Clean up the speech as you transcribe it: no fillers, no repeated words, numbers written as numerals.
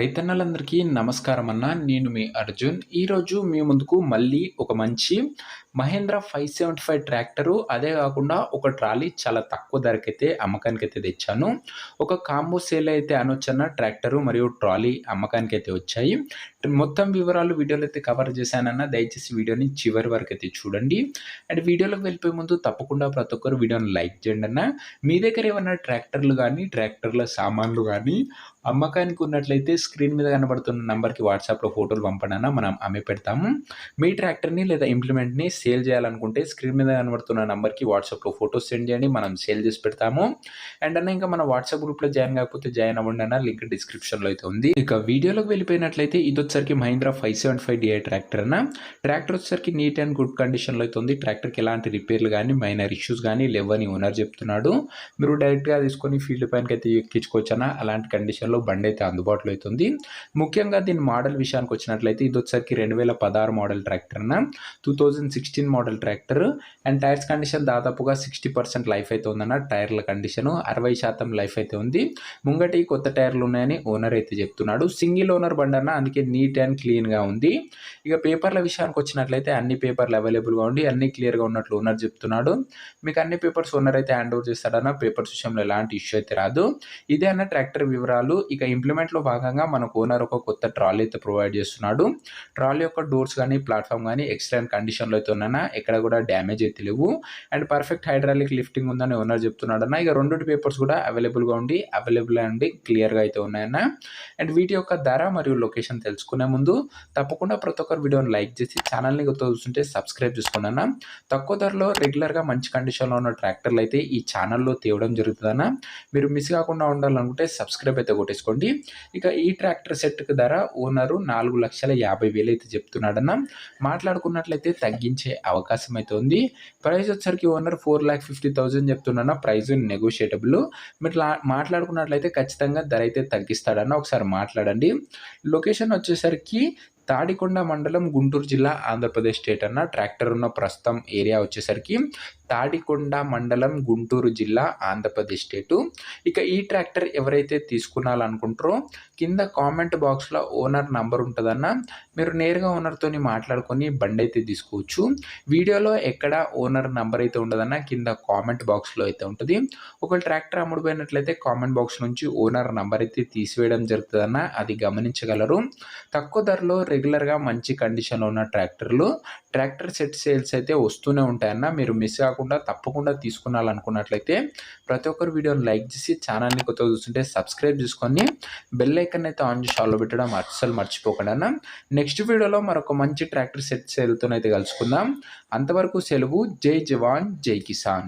రైతన్నలందరికీ నమస్కారం అన్న. నేను మీ అర్జున్. ఈరోజు మీ ముందుకు మళ్ళీ ఒక మంచి మహేంద్ర 575 ట్రాక్టరు, అదే కాకుండా ఒక ట్రాలీ చాలా తక్కువ ధరకైతే అమ్మకానికైతే తెచ్చాను. ఒక కాంబో సేల్ అయితే అనొచ్చన్న. ట్రాక్టరు మరియు ట్రాలీ అమ్మకానికైతే వచ్చాయి. మొత్తం వివరాలు వీడియోలో అయితే కవర్ చేశానన్న. దయచేసి వీడియోని చివరి వరకు అయితే చూడండి. అండ్ వీడియోలోకి వెళ్ళిపోయే ముందు తప్పకుండా ప్రతి ఒక్కరు వీడియోని లైక్ చేయండి అన్న. మీ దగ్గర ఏమన్నా ట్రాక్టర్లు కానీ ట్రాక్టర్ల సామాన్లు కానీ అమ్మకానికి ఉన్నట్లయితే స్క్రీన్ మీద కనబడుతున్న నంబర్కి వాట్సాప్లో ఫోటోలు పంపండి అన్న. మనం అమ్మి పెడతాము. మీ ట్రాక్టర్ని లేదా ఇంప్లిమెంట్ని సేల్ చేయాలనుకుంటే స్క్రీన్ మీద కనబడుతున్న నంబర్కి వాట్సాప్లో ఫోటోస్ సెండ్ చేయండి, మనం సేల్ చేసి పెడతాము. అండ్ అన్న ఇంకా మన వాట్సాప్ గ్రూప్లో జాయిన్ కాకపోతే జాయిన్ అవ్వండి అన్న. లింక్ డిస్క్రిప్షన్లో అయితే ఉంది. ఇక వీడియోలోకి వెళ్ళిపోయినట్లయితే ఇది వచ్చరికి మహీంద్రా 575 DI ట్రాక్టర్ అన్న. ట్రాక్టర్ వచ్చరికి నీట్ అండ్ గుడ్ కండిషన్లో అయితే ఉంది. ట్రాక్టర్కి ఎలాంటి రిపేర్లు కానీ మైనర్ ఇష్యూస్ కానీ లేవని ఓనర్ చెప్తున్నాడు. మీరు డైరెక్ట్గా తీసుకొని ఫీల్డ్ పైనకి అయితే ఎక్కించుకోవచ్చు అన్న. అలాంటి కండిషన్లో బండి అయితే అందుబాటులో అవుతుంది. ముఖ్యంగా దీని మోడల్ విషయానికి వచ్చినట్లయితే ఇది వచ్చరికి 2016 మోడల్ ట్రాక్టర్ అన్న. 2016 model tractor. And tyres condition దాదాపుగా 60% లైఫ్ అయితే ఉందన్న. టైర్ల కండిషన్ 60% లైఫ్ అయితే ఉంది. ముంగటి కొత్త టైర్లు ఉన్నాయని ఓనర్ అయితే చెప్తున్నాడు. సింగిల్ ఓనర్ బండి అన్న, అందుకే నీట్ అండ్ క్లీన్గా ఉంది. ఇక పేపర్ల విషయానికి వచ్చినట్లయితే అన్ని పేపర్లు అవైలబుల్గా ఉండి అన్ని క్లియర్గా ఉన్నట్లు ఓనర్ చెప్తున్నాడు. మీకు అన్ని పేపర్స్ ఓనర్ అయితే హ్యాండ్ ఓవర్ చేస్తాడన్న. పేపర్స్ విషయంలో ఎలాంటి ఇష్యూ అయితే రాదు. ఇదే అన్న ట్రాక్టర్ వివరాలు. ఇక ఇంప్లిమెంట్లో భాగంగా మనకు ఓనర్ ఒక కొత్త ట్రాలీ అయితే ప్రొవైడ్ చేస్తున్నాడు. ట్రాలీ యొక్క డోర్స్ కానీ ప్లాట్ఫామ్ కానీ ఎక్సలెంట్ కండిషన్లో అయితే ఉన్నాయన్న. ఎక్కడ కూడా డ్యామేజ్ అయితే లేవు. అండ్ పర్ఫెక్ట్ హైడ్రాలిక్ లిఫ్టింగ్ ఉందని ఓనర్ చెప్తున్నాడు అన్న. ఇక రెండు పేపర్స్ కూడా అవైలబుల్గా ఉండి క్లియర్గా అయితే ఉన్నాయన్న. అండ్ వీటి యొక్క ధర మరియు లొకేషన్ తెలుసుకునే ముందు తప్పకుండా ప్రతి ఒక్కరు వీడియోని లైక్ చేసి ఛానల్ని చూస్తుంటే సబ్స్క్రైబ్ చేసుకోండి అన్న. తక్కువ ధరలో రెగ్యులర్గా మంచి కండిషన్లో ఉన్న ట్రాక్టర్లు అయితే ఈ ఛానల్లో తేవడం జరుగుతుందన్న. మీరు మిస్ కాకుండా ఉండాలనుకుంటే సబ్స్క్రైబ్ అయితే కొట్టేసుకోండి. ఇక ఈ ట్రాక్టర్ సెట్కి ధర ఓనరు 4,50,000 అయితే చెప్తున్నాడన్న. మాట్లాడుకున్నట్లయితే తగ్గించే అవకాశం అయితే ఉంది. ప్రైస్ వచ్చరికి ఓనర్ 4,50,000 చెప్తున్నా. ప్రైస్ నెగోషియేటబుల్. మీరు మాట్లాడుకున్నట్లయితే ఖచ్చితంగా ధర అయితే తగ్గిస్తాడన్న. ఒకసారి మాట్లాడండి. లొకేషన్ వచ్చేసరికి తాడికొండ మండలం, గుంటూరు జిల్లా, ఆంధ్రప్రదేశ్ స్టేట్ అన్న. ట్రాక్టర్ ఉన్న ప్రస్తుతం ఏరియా వచ్చేసరికి తాడికొండ మండలం, గుంటూరు జిల్లా, ఆంధ్రప్రదేశ్ స్టేటు. ఇక ఈ ట్రాక్టర్ ఎవరైతే తీసుకున్నారనుకుంటారో కింద కామెంట్ బాక్స్లో ఓనర్ నంబర్ ఉంటుందన్న. మీరు నేరుగా ఓనర్తో మాట్లాడుకొని బండి అయితే తీసుకోవచ్చు. వీడియోలో ఎక్కడ ఓనర్ నంబర్ అయితే ఉండదన్న. కింద కామెంట్ బాక్స్లో అయితే ఉంటుంది. ఒక ట్రాక్టర్ అమ్ముడుపోయినట్లయితే కామెంట్ బాక్స్ నుంచి ఓనర్ నంబర్ అయితే తీసివేయడం జరుగుతుందన్న. అది గమనించగలరు. తక్కువ ధరలో రెగ్యులర్గా మంచి కండిషన్లో ఉన్న ట్రాక్టర్ సెట్ సేల్స్ అయితే వస్తూనే ఉంటాయన్న. మీరు మిస్ కాకుండా తప్పకుండా తీసుకున్నారనుకున్నట్లయితే ప్రతి ఒక్కరు వీడియోని లైక్ చేసి ఛానల్ని కొత్తగా చూస్తుంటే సబ్స్క్రైబ్ చేసుకొని బెల్ ఐకాన్ అయితే ఆన్ చేసి ఆల్లో పెట్టడం అస్సలు మర్చిపోకండి అన్న. నెక్స్ట్ వీడియోలో మరొక మంచి ట్రాక్టర్ సెట్ సేల్తో అయితే కలుసుకుందాం. అంతవరకు సెలవు. జై జవాన్, జై కిసాన్.